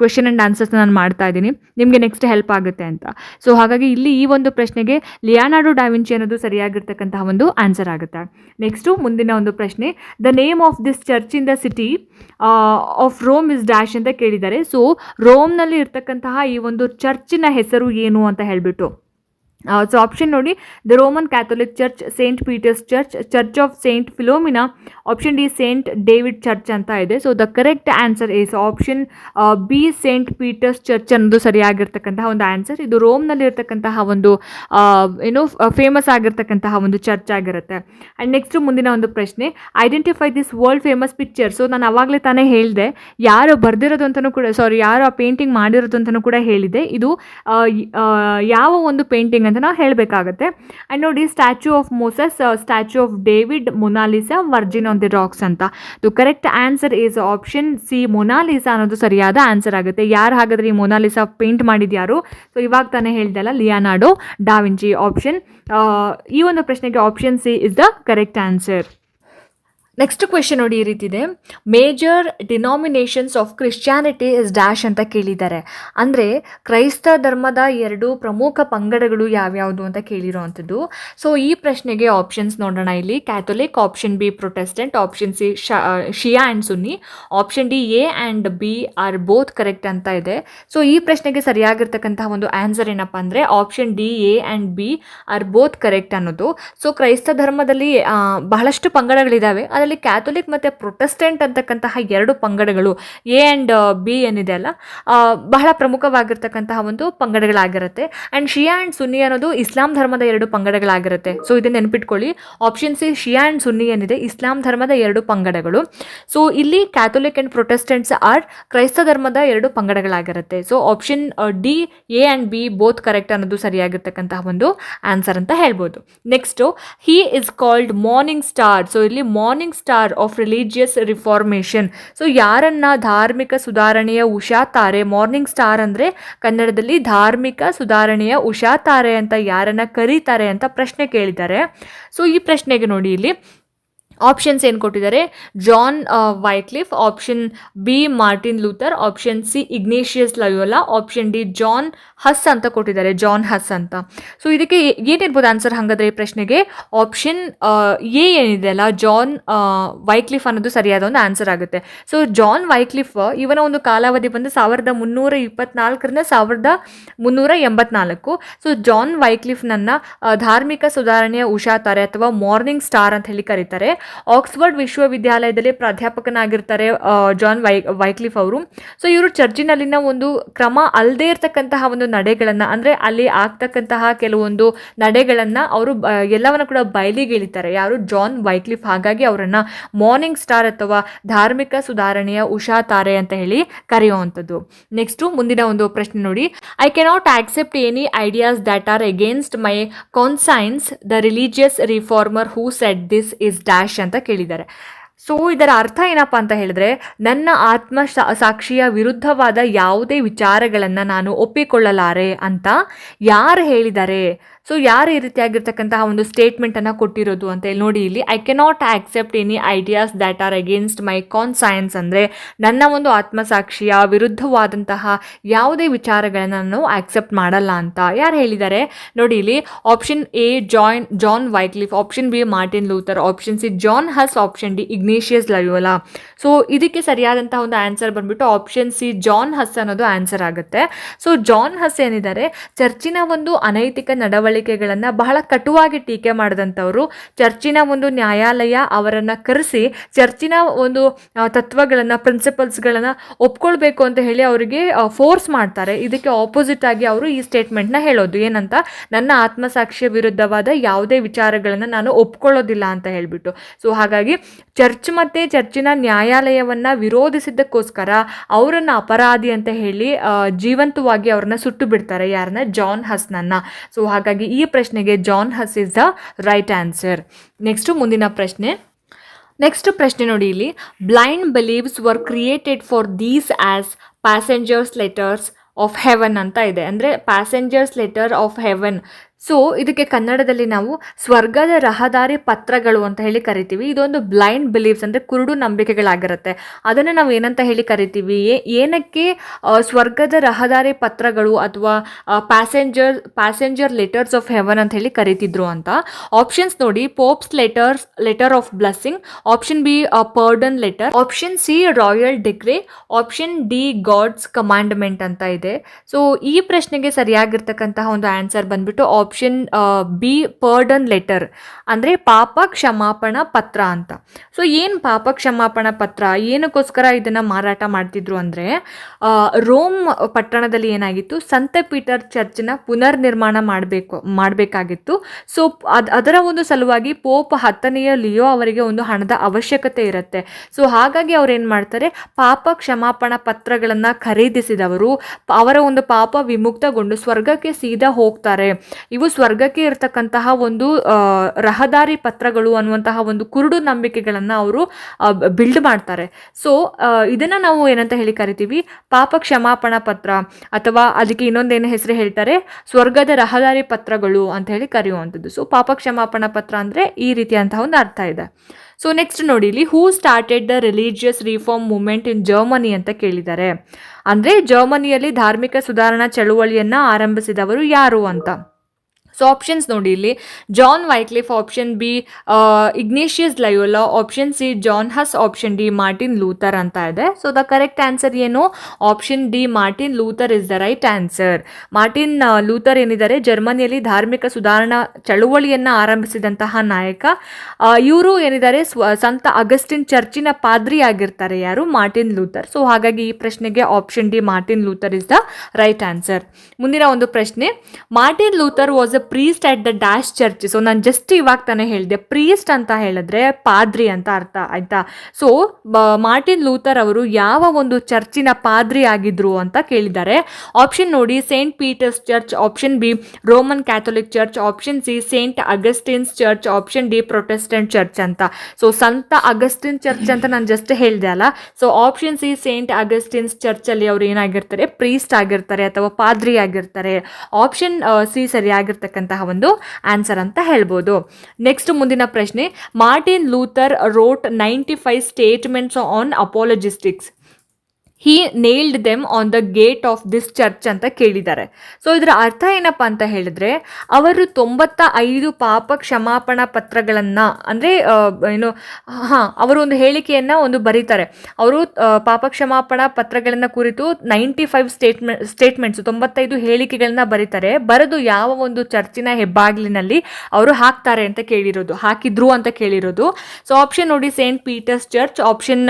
ಕ್ವೆಶನ್ ಆ್ಯಂಡ್ ಆನ್ಸರ್ಸ್ ನಾನು ಮಾಡ್ತಾ ಇದ್ದೀನಿ, ನಿಮಗೆ ನೆಕ್ಸ್ಟ್ ಹೆಲ್ಪ್ ಆಗುತ್ತೆ ಅಂತ. ಸೊ ಹಾಗಾಗಿ ಇಲ್ಲಿ ಈ ಒಂದು ಪ್ರಶ್ನೆಗೆ ಲಿಯಾನಾರ್ಡೋ ಡಾವಿಂಚಿ ಅನ್ನೋದು ಸರಿಯಾಗಿರ್ತಕ್ಕಂತಹ ಒಂದು ಆನ್ಸರ್ ಆಗುತ್ತೆ. ನೆಕ್ಸ್ಟು ಮುಂದಿನ ಒಂದು ಪ್ರಶ್ನೆ, the name of this church in the city of Rome is dash ಅಂತ ಕೇಳಿದ್ದಾರೆ. ಸೊ ರೋಮ್ನಲ್ಲಿ ಇರ್ತಕ್ಕಂತಹ ಈ ಒಂದು ಚರ್ಚಿನ ಹೆಸರು ಏನು ಅಂತ ಹೇಳಿಬಿಟ್ಟು. ಸೊ ಆಪ್ಷನ್ ನೋಡಿ, the Roman Catholic church, Saint Peter's church, church of Saint Philomena, option D Saint David church ಅಂತ ಇದೆ. So the correct answer is option B, Saint Peter's church ಅನ್ನೋದು ಸರಿಯಾಗಿರ್ತಕ್ಕಂತಹ ಒಂದು ಆನ್ಸರ್. ಇದು ರೋಮ್ನಲ್ಲಿ ಇರ್ತಕ್ಕಂತಹ ಒಂದು ಫೇಮಸ್ ಆಗಿರ್ತಕ್ಕಂತಹ ಒಂದು ಚರ್ಚ್ ಆಗಿರುತ್ತೆ. ಆ್ಯಂಡ್ ನೆಕ್ಸ್ಟ್ ಮುಂದಿನ ಒಂದು ಪ್ರಶ್ನೆ, identify this world famous picture. So ನಾನು ಅವಾಗಲೇ ತಾನೇ ಹೇಳಿದೆ ಯಾರು ಬರೆದಿರೋದು ಅಂತಲೂ ಕೂಡ, ಯಾರು ಆ ಪೇಂಟಿಂಗ್ ಮಾಡಿರೋದು ಅಂತಲೂ ಕೂಡ ಹೇಳಿದೆ. ಇದು ಯಾವ ಒಂದು ಪೇಂಟಿಂಗ್ ಅಂತ ನಾವು ಹೇಳಬೇಕಾಗತ್ತೆ. ಆ್ಯಂಡ್ ನೋಡಿ, statue of Moses, statue of David, Mona Lisa, virgin on the rocks ಅಂತ. The correct answer is option C, Mona Lisa ಅನ್ನೋದು ಸರಿಯಾದ ಆನ್ಸರ್ ಆಗುತ್ತೆ. ಯಾರು ಹಾಗಾದ್ರೆ ಈ ಮೊನಾಲಿಸಾ ಪೇಂಟ್ ಮಾಡಿದ್ಯಾರು? ಸೊ ಇವಾಗ ತಾನೇ ಹೇಳ್ದಲ್ಲ, ಲಿಯಾನಾರ್ಡೋ ಡಾವಿಂಚಿ. ಈ ಒಂದು ಪ್ರಶ್ನೆಗೆ option C is the correct answer. Next question ನೋಡಿ ಈ ರೀತಿ ಇದೆ, major denominations of Christianity is dash ಅಂತ ಕೇಳಿದ್ದಾರೆ. ಅಂದರೆ ಕ್ರೈಸ್ತ ಧರ್ಮದ 2 ಪ್ರಮುಖ ಪಂಗಡಗಳು ಯಾವ್ಯಾವುದು ಅಂತ ಕೇಳಿರೋ ಅಂಥದ್ದು. ಸೊ ಈ ಪ್ರಶ್ನೆಗೆ ಆಪ್ಷನ್ಸ್ ನೋಡೋಣ ಇಲ್ಲಿ. Catholic, option B Protestant, option C Shia and Sunni, option D A and B are both correct ಅಂತ ಇದೆ. ಸೊ ಈ ಪ್ರಶ್ನೆಗೆ ಸರಿಯಾಗಿರ್ತಕ್ಕಂತಹ ಒಂದು ಆನ್ಸರ್ ಏನಪ್ಪ ಅಂದರೆ option D, A and B are both correct ಅನ್ನೋದು. ಸೊ ಕ್ರೈಸ್ತ ಧರ್ಮದಲ್ಲಿ ಬಹಳಷ್ಟು ಪಂಗಡಗಳಿದ್ದಾವೆ. ಅದರಲ್ಲಿ ಕ್ಯಾಥೋಲಿಕ್ ಮತ್ತು ಪ್ರೊಟೆಸ್ಟೆಂಟ್ ಅಂತಕ್ಕಂತಹ 2 ಪಂಗಡಗಳು, ಎ ಆ್ಯಂಡ್ ಬಿ ಏನಿದೆ ಅಲ್ಲ, ಬಹಳ ಪ್ರಮುಖವಾಗಿರ್ತಕ್ಕಂತಹ ಒಂದು ಪಂಗಡಗಳಾಗಿರುತ್ತೆ. ಆ್ಯಂಡ್ ಶಿಯಾ ಆ್ಯಂಡ್ ಸುನ್ನಿ ಅನ್ನೋದು ಇಸ್ಲಾಂ ಧರ್ಮದ 2 ಪಂಗಡಗಳಾಗಿರುತ್ತೆ. ಸೊ ಇದನ್ನು ನೆನಪಿಟ್ಕೊಳ್ಳಿ, option C Shia and Sunni ಏನಿದೆ ಇಸ್ಲಾಂ ಧರ್ಮದ 2 ಪಂಗಡಗಳು. ಸೊ ಇಲ್ಲಿ ಕ್ಯಾಥೋಲಿಕ್ ಆ್ಯಂಡ್ ಪ್ರೊಟೆಸ್ಟೆಂಟ್ಸ್ ಆರ್ ಕ್ರೈಸ್ತ ಧರ್ಮದ 2 ಪಂಗಡಗಳಾಗಿರುತ್ತೆ. So option D, A and B both correct ಅನ್ನೋದು ಸರಿಯಾಗಿರ್ತಕ್ಕಂತಹ ಒಂದು ಆನ್ಸರ್ ಅಂತ ಹೇಳ್ಬೋದು. Next, he is called morning star. So ಇಲ್ಲಿ morning star of religious reformation. So ಯಾರನ್ನ ಧಾರ್ಮಿಕ ಸುಧಾರಣೆಯ ಉಷಾ ತಾರೆ, ಮಾರ್ನಿಂಗ್ ಸ್ಟಾರ್ ಅಂದರೆ ಕನ್ನಡದಲ್ಲಿ ಧಾರ್ಮಿಕ ಸುಧಾರಣೆಯ ಉಷಾ ತಾರೆ ಅಂತ ಯಾರನ್ನ ಕರೀತಾರೆ ಅಂತ ಪ್ರಶ್ನೆ ಕೇಳಿದ್ದಾರೆ. ಸೊ ಈ ಪ್ರಶ್ನೆಗೆ ನೋಡಿ ಇಲ್ಲಿ ಆಪ್ಷನ್ಸ್ ಏನು ಕೊಟ್ಟಿದ್ದಾರೆ, John Wycliffe, option B Martin Luther, option C Ignatius Loyola, option D John Hus ಅಂತ ಕೊಟ್ಟಿದ್ದಾರೆ, ಜಾನ್ ಹಸ್ ಅಂತ. ಸೊ ಇದಕ್ಕೆ ಏನಿರ್ಬೋದು ಆನ್ಸರ್ ಹಾಗಾದರೆ ಈ ಪ್ರಶ್ನೆಗೆ? ಆಪ್ಷನ್ ಎ ಏನಿದೆ ಅಲ್ಲ, ಜಾನ್ ವೈಕ್ಲಿಫ್ ಅನ್ನೋದು ಸರಿಯಾದ ಒಂದು ಆನ್ಸರ್ ಆಗುತ್ತೆ. ಸೊ ಜಾನ್ ವೈಕ್ಲಿಫ್ ಇವನ ಒಂದು ಕಾಲಾವಧಿ ಬಂದು 1324ರಿಂದ 1384. ಸೊ ಜಾನ್ ವೈಕ್ಲಿಫ್ನನ್ನು ಧಾರ್ಮಿಕ ಸುಧಾರಣೆಯ ಉಷಾ ತಾರೆ ಅಥವಾ ಮಾರ್ನಿಂಗ್ ಸ್ಟಾರ್ ಅಂತ ಹೇಳಿ ಕರೀತಾರೆ. ಆಕ್ಸ್ಫರ್ಡ್ ವಿಶ್ವವಿದ್ಯಾಲಯದಲ್ಲಿ ಪ್ರಾಧ್ಯಾಪಕನಾಗಿರ್ತಾರೆ ಜಾನ್ ವೈಕ್ಲಿಫ್ ಅವರು. ಸೊ ಇವರು ಚರ್ಚಿನಲ್ಲಿನ ಒಂದು ಕ್ರಮ ಅಲ್ಲದೆ ಇರತಕ್ಕಂತಹ ಒಂದು ನಡೆಗಳನ್ನು, ಅಂದರೆ ಅಲ್ಲಿ ಆಗ್ತಕ್ಕಂತಹ ಕೆಲವೊಂದು ನಡೆಗಳನ್ನು ಅವರು ಎಲ್ಲವನ್ನ ಕೂಡ ಬಯಲಿಗೆ ಇಳಿತಾರೆ, ಯಾರು? John Wycliffe. ಹಾಗಾಗಿ ಅವರನ್ನು ಮಾರ್ನಿಂಗ್ ಸ್ಟಾರ್ ಅಥವಾ ಧಾರ್ಮಿಕ ಸುಧಾರಣೆಯ ಉಷಾ ತಾರೆ ಅಂತ ಹೇಳಿ ಕರೆಯುವಂಥದ್ದು. ನೆಕ್ಸ್ಟು ಮುಂದಿನ ಒಂದು ಪ್ರಶ್ನೆ ನೋಡಿ, I cannot accept any ideas that are against my conscience, the religious reformer who said this is dash ಅಂತ ಕೇಳಿದ್ದಾರೆ. ಸೊ ಇದರ ಅರ್ಥ ಏನಪ್ಪ ಅಂತ ಹೇಳಿದ್ರೆ, ನನ್ನ ಆತ್ಮ ಸಾಕ್ಷಿಯ ವಿರುದ್ಧವಾದ ಯಾವುದೇ ವಿಚಾರಗಳನ್ನು ನಾನು ಒಪ್ಪಿಕೊಳ್ಳಲಾರೆ ಅಂತ ಯಾರು ಹೇಳಿದ್ದಾರೆ? ಸೊ ಯಾರು ಈ ರೀತಿಯಾಗಿರ್ತಕ್ಕಂತಹ ಒಂದು ಸ್ಟೇಟ್ಮೆಂಟನ್ನು ಕೊಟ್ಟಿರೋದು ಅಂತ ಹೇಳಿ ನೋಡಿ ಇಲ್ಲಿ. I cannot accept any ideas that are against my conscience, ಅಂದರೆ ನನ್ನ ಒಂದು ಆತ್ಮಸಾಕ್ಷಿಯ ವಿರುದ್ಧವಾದಂತಹ ಯಾವುದೇ ವಿಚಾರಗಳನ್ನು ನಾನು ಆಕ್ಸೆಪ್ಟ್ ಮಾಡಲ್ಲ ಅಂತ ಯಾರು ಹೇಳಿದ್ದಾರೆ ನೋಡಿ ಇಲ್ಲಿ. Option A John Wycliffe, option B Martin Luther, option C John Hus, option D Ignatius Loyola. So ಇದಕ್ಕೆ ಸರಿಯಾದಂತಹ ಒಂದು ಆನ್ಸರ್ ಬಂದ್ಬಿಟ್ಟು ಆಪ್ಷನ್ ಸಿ ಜಾನ್ ಹಸ್ ಅನ್ನೋದು ಆನ್ಸರ್ ಆಗುತ್ತೆ. ಸೊ ಜಾನ್ ಹಸ್ ಏನಿದ್ದಾರೆ ಚರ್ಚಿನ ಒಂದು ಅನೈತಿಕ ನಡವಳಿಕೆಗಳನ್ನು ಬಹಳ ಕಟುವಾಗಿ ಟೀಕೆ ಮಾಡಿದಂಥವ್ರು. ಚರ್ಚಿನ ಒಂದು ನ್ಯಾಯಾಲಯ ಅವರನ್ನು ಕರೆಸಿ ಚರ್ಚಿನ ಒಂದು ತತ್ವಗಳನ್ನು, ಪ್ರಿನ್ಸಿಪಲ್ಸ್ಗಳನ್ನು ಒಪ್ಕೊಳ್ಬೇಕು ಅಂತ ಹೇಳಿ ಅವರಿಗೆ ಫೋರ್ಸ್ ಮಾಡ್ತಾರೆ. ಇದಕ್ಕೆ ಆಪೋಸಿಟ್ ಆಗಿ ಅವರು ಈ ಸ್ಟೇಟ್ಮೆಂಟ್ನ ಹೇಳೋದು ಏನಂತ, ನನ್ನ ಆತ್ಮಸಾಕ್ಷಿಯ ವಿರುದ್ಧವಾದ ಯಾವುದೇ ವಿಚಾರಗಳನ್ನು ನಾನು ಒಪ್ಕೊಳ್ಳೋದಿಲ್ಲ ಅಂತ ಹೇಳಿಬಿಟ್ಟು. ಸೊ ಹಾಗಾಗಿ ಚರ್ಚ್ ಮತ್ತು ಚರ್ಚಿನ ನ್ಯಾಯಾಲಯವನ್ನು ವಿರೋಧಿಸಿದ್ದಕ್ಕೋಸ್ಕರ ಅವರನ್ನು ಅಪರಾಧಿ ಅಂತ ಹೇಳಿ ಜೀವಂತವಾಗಿ ಅವ್ರನ್ನ ಸುಟ್ಟು ಬಿಡ್ತಾರೆ. ಯಾರನ್ನ? ಜಾನ್ ಹಸ್ನನ್ನ. ಸೊ ಹಾಗಾಗಿ ಈ ಪ್ರಶ್ನೆಗೆ John Hus is the right answer. Next ಮುಂದಿನ ಪ್ರಶ್ನೆ. ನೋಡಿ ಇಲ್ಲಿ. Blind believes were created for these as passengers letters of heaven ಅಂತ ಇದೆ. ಅಂದರೆ passengers letter of heaven. So ಇದಕ್ಕೆ ಕನ್ನಡದಲ್ಲಿ ನಾವು ಸ್ವರ್ಗದ ರಹದಾರಿ ಪತ್ರಗಳು ಅಂತ ಹೇಳಿ ಕರಿತೀವಿ. ಇದೊಂದು ಬ್ಲೈಂಡ್ ಬಿಲೀವ್ಸ್ ಅಂದರೆ ಕುರುಡು ನಂಬಿಕೆಗಳಾಗಿರುತ್ತೆ. ಅದನ್ನು ನಾವು ಏನಂತ ಹೇಳಿ ಕರಿತೀವಿ? ಏನಕ್ಕೆ ಸ್ವರ್ಗದ ರಹದಾರಿ ಪತ್ರಗಳು ಅಥವಾ ಪ್ಯಾಸೆಂಜರ್ ಲೆಟರ್ಸ್ ಆಫ್ ಹೆವನ್ ಅಂತ ಹೇಳಿ ಕರಿತಿದ್ರು ಅಂತ. ಆಪ್ಷನ್ಸ್ ನೋಡಿ. Pope's letter of blessing, option B pardon letter, option C royal decree, option D God's commandment ಅಂತ ಇದೆ. ಸೊ ಈ ಪ್ರಶ್ನೆಗೆ ಸರಿಯಾಗಿರ್ತಕ್ಕಂತಹ ಒಂದು ಆನ್ಸರ್ ಬಂದ್ಬಿಟ್ಟು ಆಪ್ಷನ್ ಬಿ ಪರ್ಡನ್ ಲೆಟರ್, ಅಂದರೆ ಪಾಪ ಕ್ಷಮಾಪಣಾ ಪತ್ರ ಅಂತ. ಸೊ ಏನು ಪಾಪ ಕ್ಷಮಾಪಣಾ ಪತ್ರ, ಏನಕ್ಕೋಸ್ಕರ ಇದನ್ನು ಮಾರಾಟ ಮಾಡ್ತಿದ್ರು ಅಂದರೆ ರೋಮ್ ಪಟ್ಟಣದಲ್ಲಿ ಏನಾಗಿತ್ತು, ಸಂತ ಪೀಟರ್ ಚರ್ಚ್ನ ಪುನರ್ ನಿರ್ಮಾಣ ಮಾಡಬೇಕಾಗಿತ್ತು. ಸೊ ಅದರ ಒಂದು ಸಲುವಾಗಿ ಪೋಪ್ 10ನೇ ಲಿಯೋ ಅವರಿಗೆ ಒಂದು ಹಣದ ಅವಶ್ಯಕತೆ ಇರುತ್ತೆ. ಸೊ ಹಾಗಾಗಿ ಅವ್ರು ಏನು ಮಾಡ್ತಾರೆ, ಪಾಪ ಕ್ಷಮಾಪಣಾ ಪತ್ರಗಳನ್ನು ಖರೀದಿಸಿದವರು ಅವರ ಒಂದು ಪಾಪ ವಿಮುಕ್ತಗೊಂಡು ಸ್ವರ್ಗಕ್ಕೆ ಸೀದಾ ಹೋಗ್ತಾರೆ. ಇವು ಸ್ವರ್ಗಕ್ಕೆ ಇರತಕ್ಕಂತಹ ಒಂದು ರಹದಾರಿ ಪತ್ರಗಳು ಅನ್ನುವಂತಹ ಒಂದು ಕುರುಡು ನಂಬಿಕೆಗಳನ್ನು ಅವರು ಬಿಲ್ಡ್ ಮಾಡ್ತಾರೆ. ಸೊ ಇದನ್ನು ನಾವು ಏನಂತ ಹೇಳಿ ಕರಿತೀವಿ? ಪಾಪ ಕ್ಷಮಾಪಣಾ ಪತ್ರ, ಅಥವಾ ಅದಕ್ಕೆ ಇನ್ನೊಂದೇನು ಹೆಸರು ಹೇಳ್ತಾರೆ, ಸ್ವರ್ಗದ ರಹದಾರಿ ಪತ್ರಗಳು ಅಂತ ಹೇಳಿ ಕರೆಯುವಂಥದ್ದು. ಸೊ ಪಾಪ ಕ್ಷಮಾಪಣಾ ಪತ್ರ ಅಂದರೆ ಈ ರೀತಿಯಂತಹ ಒಂದು ಅರ್ಥ ಇದೆ. ಸೊ ನೆಕ್ಸ್ಟ್ ನೋಡಿ ಇಲ್ಲಿ. Who started the religious reform movement in Germany ಅಂತ ಕೇಳಿದ್ದಾರೆ. ಅಂದರೆ ಜರ್ಮನಿಯಲ್ಲಿ ಧಾರ್ಮಿಕ ಸುಧಾರಣಾ ಚಳುವಳಿಯನ್ನು ಆರಂಭಿಸಿದವರು ಯಾರು ಅಂತ. ಸೊ ಆಪ್ಷನ್ಸ್ ನೋಡಿ ಇಲ್ಲಿ. John Wycliffe, option B Ignatius Loyola, option C John Hus, option D Martin Luther ಅಂತ ಇದೆ. ಸೊ ದ ಕರೆಕ್ಟ್ ಆನ್ಸರ್ ಏನು? Option D Martin Luther is the right answer. Martin Luther ಏನಿದ್ದಾರೆ ಜರ್ಮನಿಯಲ್ಲಿ ಧಾರ್ಮಿಕ ಸುಧಾರಣಾ ಚಳುವಳಿಯನ್ನು ಆರಂಭಿಸಿದಂತಹ ನಾಯಕ. ಇವರು ಏನಿದ್ದಾರೆ ಸಂತ ಅಗಸ್ಟಿನ್ ಚರ್ಚಿನ ಪಾದ್ರಿ ಆಗಿರ್ತಾರೆ. ಯಾರು? Martin Luther. ಸೊ ಹಾಗಾಗಿ ಈ ಪ್ರಶ್ನೆಗೆ option D Martin Luther is the right answer. ಮುಂದಿನ ಒಂದು ಪ್ರಶ್ನೆ. Martin Luther was a priest at the dash church. So ನಾನು ಜಸ್ಟ್ ಇವಾಗ ತಾನೇ ಹೇಳಿದೆ, ಪ್ರೀಸ್ಟ್ ಅಂತ ಹೇಳಿದ್ರೆ ಪಾದ್ರಿ ಅಂತ ಅರ್ಥ, ಆಯ್ತಾ? ಸೊ ಮಾರ್ಟಿನ್ ಲೂಥರ್ ಅವರು ಯಾವ ಒಂದು ಚರ್ಚಿನ ಪಾದ್ರಿ ಆಗಿದ್ರು ಅಂತ ಕೇಳಿದ್ದಾರೆ. ಆಪ್ಷನ್ ನೋಡಿ. Saint Peter's church, option B Roman Catholic church, option C Saint Augustine's church, option D Protestant church ಅಂತ. ಸೊ ಸಂತ ಅಗಸ್ಟಿನ್ ಚರ್ಚ್ ಅಂತ ನಾನು ಜಸ್ಟ್ ಹೇಳಿದೆ ಅಲ್ಲ. So option C Saint Augustine's ಚರ್ಚಲ್ಲಿ ಅವರು ಏನಾಗಿರ್ತಾರೆ? ಪ್ರೀಸ್ಟ್ ಆಗಿರ್ತಾರೆ ಅಥವಾ ಪಾದ್ರಿ ಆಗಿರ್ತಾರೆ. ಆಪ್ಷನ್ ಸಿ ಸರಿಯಾಗಿರ್ತಕ್ಕಂತಹ ಒಂದು ಆನ್ಸರ್ ಅಂತ ಹೇಳ್ಬೋದು. ನೆಕ್ಸ್ಟ್ ಮುಂದಿನ ಪ್ರಶ್ನೆ. Martin Luther wrote 95 statements on apologetics. He nailed them on the gate of this church ಅಂತ ಕೇಳಿದ್ದಾರೆ. ಸೊ ಇದರ ಅರ್ಥ ಏನಪ್ಪ ಅಂತ ಹೇಳಿದ್ರೆ, ಅವರು 95 ಪಾಪ ಕ್ಷಮಾಪಣಾ ಪತ್ರಗಳನ್ನು, ಅಂದರೆ ಅವರು ಒಂದು ಹೇಳಿಕೆಯನ್ನು ಒಂದು ಬರೀತಾರೆ. ಅವರು ಪಾಪ ಕ್ಷಮಾಪಣಾ ಪತ್ರಗಳನ್ನು ಕುರಿತು 95 ಸ್ಟೇಟ್ಮೆಂಟ್ಸ್ 95 ಹೇಳಿಕೆಗಳನ್ನ ಬರೀತಾರೆ. ಬರೆದು ಯಾವ ಒಂದು ಚರ್ಚಿನ ಹೆಬ್ಬಾಗಿಲಿನಲ್ಲಿ ಅವರು ಹಾಕಿದ್ರು ಅಂತ ಕೇಳಿರೋದು. ಸೊ ಆಪ್ಷನ್ ನೋಡಿ. Saint Peter's church, option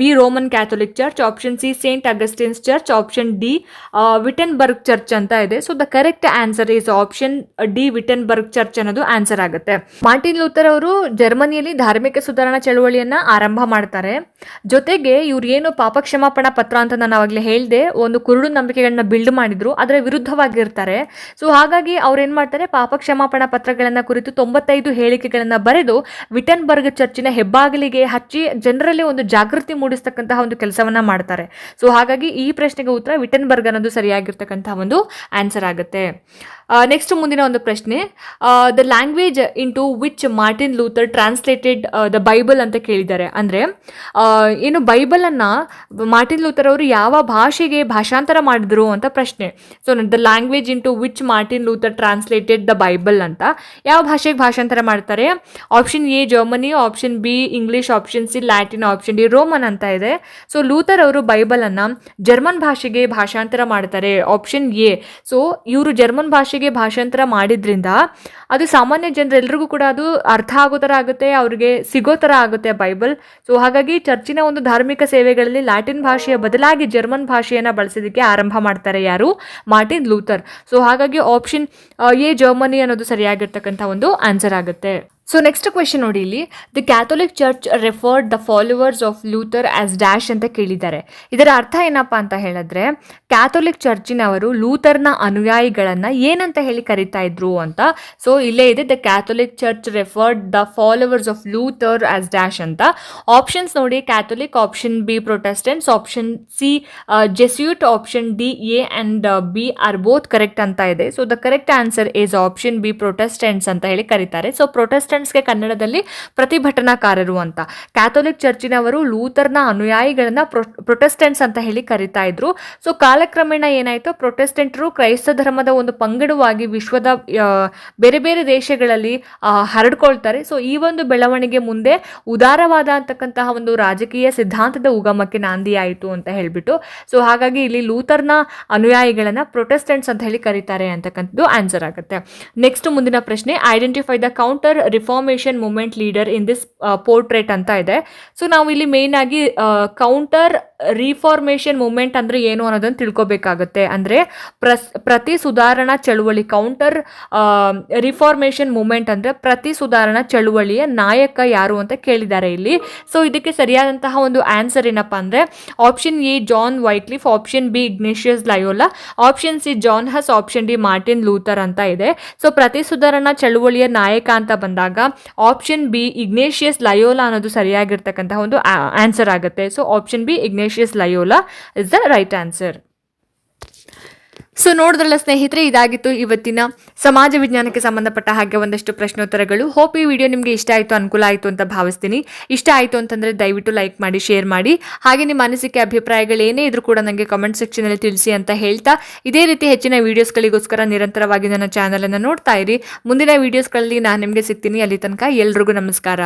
B Roman Catholic church, option C Saint Augustine's church, option D Wittenberg church ಅಂತ ಇದೆ. So the correct answer is option D Wittenberg church ಅನ್ನೋದು ಆನ್ಸರ್ ಆಗುತ್ತೆ. ಮಾರ್ಟಿನ್ ಲೂಥರ್ ಅವರು ಜರ್ಮನಿಯಲ್ಲಿ ಧಾರ್ಮಿಕ ಸುಧಾರಣಾ ಚಳವಳಿಯನ್ನ ಆರಂಭ ಮಾಡ್ತಾರೆ. ಜೊತೆಗೆ ಇವ್ರು ಏನು ಪಾಪ ಕ್ಷಮಾಪಣಾ ಪತ್ರ ಅಂತ ನಾನು ಅವಾಗಲೇ ಹೇಳಿದೆ, ಒಂದು ಕುರುಡು ನಂಬಿಕೆಗಳನ್ನ ಬಿಲ್ಡ್ ಮಾಡಿದ್ರು, ಅದರ ವಿರುದ್ಧವಾಗಿರ್ತಾರೆ. ಸೊ ಹಾಗಾಗಿ ಅವ್ರು ಏನ್ ಮಾಡ್ತಾರೆ, ಪಾಪ ಕ್ಷಮಾಪಣಾ ಪತ್ರಗಳನ್ನ ಕುರಿತು 95 ಹೇಳಿಕೆಗಳನ್ನ ಬರೆದು ವಿಟನ್ಬರ್ಗ್ ಚರ್ಚಿನ ಹೆಬ್ಬಾಗಿಲಿಗೆ ಹಚ್ಚಿ ಜನರಲ್ಲಿ ಒಂದು ಜಾಗೃತಿ ಮೂಡಿಸ್ತಕ್ಕಂತಹ ಒಂದು ಕೆಲಸವನ್ನ ಮಾಡ್ತಾರೆ. ಸೊ ಹಾಗಾಗಿ ಈ ಪ್ರಶ್ನೆಗೆ ಉತ್ತರ ವಿಟನ್ಬರ್ಗ್ ಅನ್ನೋದು ಸರಿಯಾಗಿರ್ತಕ್ಕಂತಹ ಒಂದು ಆನ್ಸರ್ ಆಗುತ್ತೆ. ನೆಕ್ಸ್ಟ್ ಮುಂದಿನ ಒಂದು ಪ್ರಶ್ನೆ, the language into which Martin Luther translated the Bible ಅಂತ ಕೇಳಿದ್ದಾರೆ. ಅಂದರೆ ಏನು ಬೈಬಲನ್ನು ಮಾರ್ಟಿನ್ ಲೂಥರ್ ಅವರು ಯಾವ ಭಾಷೆಗೆ ಭಾಷಾಂತರ ಮಾಡಿದ್ರು ಅಂತ ಪ್ರಶ್ನೆ. So the language into which Martin Luther translated the Bible ಅಂತ ಯಾವ ಭಾಷೆಗೆ ಭಾಷಾಂತರ ಮಾಡ್ತಾರೆ? Option A Germany, option B English, option C Latin, option D Roman ಅಂತ ಇದೆ. ಸೊ ಲೂಥರ್ ಅವರು ಬೈಬಲನ್ನು ಜರ್ಮನ್ ಭಾಷೆಗೆ ಭಾಷಾಂತರ ಮಾಡ್ತಾರೆ, ಆಪ್ಷನ್ ಎ. ಸೊ ಇವರು ಜರ್ಮನ್ ಭಾಷೆಗೆ ಭಾಷಾಂತರ ಮಾಡಿದ್ರಿಂದ ಅದು ಸಾಮಾನ್ಯ ಜನರೆಲ್ಲರಿಗೂ ಕೂಡ ಅದು ಅರ್ಥ ಆಗೋ ಥರ ಆಗುತ್ತೆ, ಅವ್ರಿಗೆ ಸಿಗೋ ಥರ ಆಗುತ್ತೆ ಬೈಬಲ್. ಸೊ ಹಾಗಾಗಿ ಚರ್ಚಿನ ಒಂದು ಧಾರ್ಮಿಕ ಸೇವೆಗಳಲ್ಲಿ ಲ್ಯಾಟಿನ್ ಭಾಷೆಯ ಬದಲಾಗಿ ಜರ್ಮನ್ ಭಾಷೆಯನ್ನು ಬಳಸೋದಕ್ಕೆ ಆರಂಭ ಮಾಡ್ತಾರೆ ಯಾರು? Martin Luther. ಸೊ ಹಾಗಾಗಿ ಆಪ್ಷನ್ ಎ ಜರ್ಮನಿ ಅನ್ನೋದು ಸರಿಯಾಗಿರ್ತಕ್ಕಂಥ ಒಂದು ಆನ್ಸರ್ ಆಗುತ್ತೆ. ಸೊ ನೆಕ್ಸ್ಟ್ ಕ್ವೆಶನ್ ನೋಡಿ, ಇಲ್ಲಿ the Catholic church referred the followers of Luther as dash ಅಂತ ಕೇಳಿದ್ದಾರೆ. ಇದರ ಅರ್ಥ ಏನಪ್ಪ ಅಂತ ಹೇಳಿದ್ರೆ, ಕ್ಯಾಥೋಲಿಕ್ ಚರ್ಚಿನವರು ಲೂಥರ್ನ ಅನುಯಾಯಿಗಳನ್ನು ಏನಂತ ಹೇಳಿ ಕರಿತಾ ಇದ್ರು ಅಂತ. ಸೊ ಇಲ್ಲೇ ಇದೆ, the Catholic church referred the followers of Luther as dash ಅಂತ. ಆಪ್ಷನ್ಸ್ ನೋಡಿ, Catholic, option B Protestants, option C Jesuit, option D A and B are both correct ಅಂತ ಇದೆ. So the correct answer is option B Protestants ಅಂತ ಹೇಳಿ ಕರೀತಾರೆ. So ಪ್ರೊಟೆಸ್ಟೆಂಟ್ಸ್ಗೆ ಕನ್ನಡದಲ್ಲಿ ಪ್ರತಿಭಟನಾಕಾರರು ಅಂತ. ಕ್ಯಾಥೋಲಿಕ್ ಚರ್ಚಿನವರು ಲೂಥರ್ನ ಅನುಯಾಯಿಗಳನ್ನ ಪ್ರೊಟೆಸ್ಟೆಂಟ್ಸ್ ಅಂತ ಹೇಳಿ ಕರಿತಾ ಇದ್ರು. ಸೊ ಕಾಲಕ್ರಮೇಣ ಏನಾಯ್ತು, ಪ್ರೊಟೆಸ್ಟೆಂಟರು ಕ್ರೈಸ್ತ ಧರ್ಮದ ಒಂದು ಪಂಗಡವಾಗಿ ವಿಶ್ವದ ಬೇರೆ ಬೇರೆ ದೇಶಗಳಲ್ಲಿ ಹರಡ್ಕೊಳ್ತಾರೆ. ಸೊ ಈ ಒಂದು ಬೆಳವಣಿಗೆ ಮುಂದೆ ಉದಾರವಾದ ಅಂತಕ್ಕಂತಹ ಒಂದು ರಾಜಕೀಯ ಸಿದ್ಧಾಂತದ ಉಗಮಕ್ಕೆ ನಾಂದಿ ಆಯಿತು ಅಂತ ಹೇಳ್ಬಿಟ್ಟು. ಸೊ ಹಾಗಾಗಿ ಇಲ್ಲಿ ಲೂಥರ್ನ ಅನುಯಾಯಿಗಳನ್ನ ಪ್ರೊಟೆಸ್ಟೆಂಟ್ಸ್ ಅಂತ ಹೇಳಿ ಕರೀತಾರೆ ಅಂತಕ್ಕಂಥದ್ದು ಆನ್ಸರ್ ಆಗುತ್ತೆ. ನೆಕ್ಸ್ಟ್ ಮುಂದಿನ ಪ್ರಶ್ನೆ, identify the counter reformation movement leader in this portrait ಅಂತ ಇದೆ. ಸೊ ನಾವು ಇಲ್ಲಿ ಮೇನ್ ಆಗಿ ಕೌಂಟರ್ ರಿಫಾರ್ಮೇಷನ್ ಮೂವ್ಮೆಂಟ್ ಅಂದ್ರೆ ಏನು ಅನ್ನೋದನ್ನು ತಿಳ್ಕೊಬೇಕಾಗುತ್ತೆ. ಅಂದ್ರೆ ಪ್ರತಿ ಸುಧಾರಣಾ ಚಳುವಳಿ, ಕೌಂಟರ್ ರಿಫಾರ್ಮೇಷನ್ ಮೂವ್ಮೆಂಟ್ ಅಂದ್ರೆ ಪ್ರತಿ ಸುಧಾರಣಾ ಚಳುವಳಿಯ ನಾಯಕ ಯಾರು ಅಂತ ಕೇಳಿದ್ದಾರೆ ಇಲ್ಲಿ. ಸೊ ಇದಕ್ಕೆ ಸರಿಯಾದಂತಹ ಒಂದು ಆನ್ಸರ್ ಏನಪ್ಪಾ ಅಂದ್ರೆ option A John Wycliffe, option B Ignatius Loyola, option C John Hus, option D Martin Luther ಅಂತ ಇದೆ. ಸೊ ಪ್ರತಿ ಸುಧಾರಣಾ ಚಳುವಳಿಯ ನಾಯಕ ಅಂತ ಬಂದಾಗ ಆಪ್ಷನ್ ಬಿ ಇಗ್ನೇಷಿಯಸ್ ಲಯೋಲಾ ಅನ್ನೋದು ಸರಿಯಾಗಿರ್ತಕ್ಕಂತಹ ಒಂದು ಆನ್ಸರ್ ಆಗುತ್ತೆ. So option B Ignatius Loyola is the right answer. So ನೋಡಿದ್ರಲ್ಲ ಸ್ನೇಹಿತರೆ, ಇದಾಗಿತ್ತು ಇವತ್ತಿನ ಸಮಾಜ ವಿಜ್ಞಾನಕ್ಕೆ ಸಂಬಂಧಪಟ್ಟ ಹಾಗೆ ಒಂದಷ್ಟು ಪ್ರಶ್ನೋತ್ತರಗಳು. ಹೋಪ್ ಈ ವಿಡಿಯೋ ನಿಮಗೆ ಇಷ್ಟ ಆಯಿತು, ಅನುಕೂಲ ಆಯಿತು ಅಂತ ಭಾವಿಸ್ತೀನಿ. ಇಷ್ಟ ಆಯಿತು ಅಂತಂದರೆ ದಯವಿಟ್ಟು ಲೈಕ್ ಮಾಡಿ, ಶೇರ್ ಮಾಡಿ. ಹಾಗೆ ನಿಮ್ಮ ಅನಿಸಿಕೆ ಅಭಿಪ್ರಾಯಗಳು ಏನೇ ಇದ್ರೂ ಕೂಡ ನನಗೆ ಕಮೆಂಟ್ ಸೆಕ್ಷನಲ್ಲಿ ತಿಳಿಸಿ ಅಂತ ಹೇಳ್ತಾ, ಇದೇ ರೀತಿ ಹೆಚ್ಚಿನ ವೀಡಿಯೋಸ್ಗಳಿಗೋಸ್ಕರ ನಿರಂತರವಾಗಿ ನನ್ನ ಚಾನಲನ್ನು ನೋಡ್ತಾ ಇರಿ. ಮುಂದಿನ ವೀಡಿಯೋಸ್ಗಳಲ್ಲಿ ನಾನು ನಿಮಗೆ ಸಿಗ್ತೀನಿ. ಅಲ್ಲಿ ತನಕ ಎಲ್ರಿಗೂ ನಮಸ್ಕಾರ.